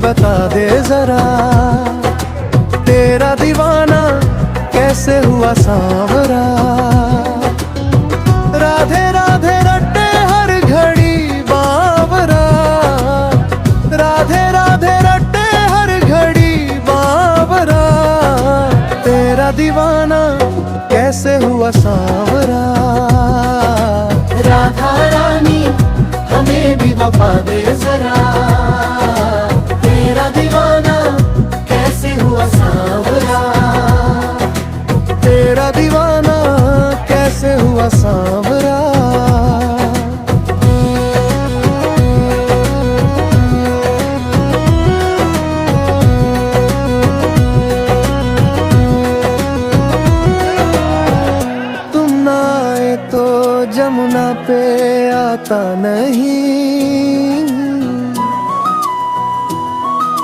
बता दे जरा, तेरा दीवाना कैसे हुआ सांवरा। राधे राधे रटे हर घड़ी बावरा, राधे राधे रटे हर घड़ी बावरा। तेरा दीवाना कैसे हुआ सांवरा। राधा रानी हमें भी वफा दे जरा, तेरा दीवाना कैसे हुआ सांवरा। तेरा दीवाना कैसे हुआ सांवरा। तुम ना आए तो जमुना पे आता नहीं,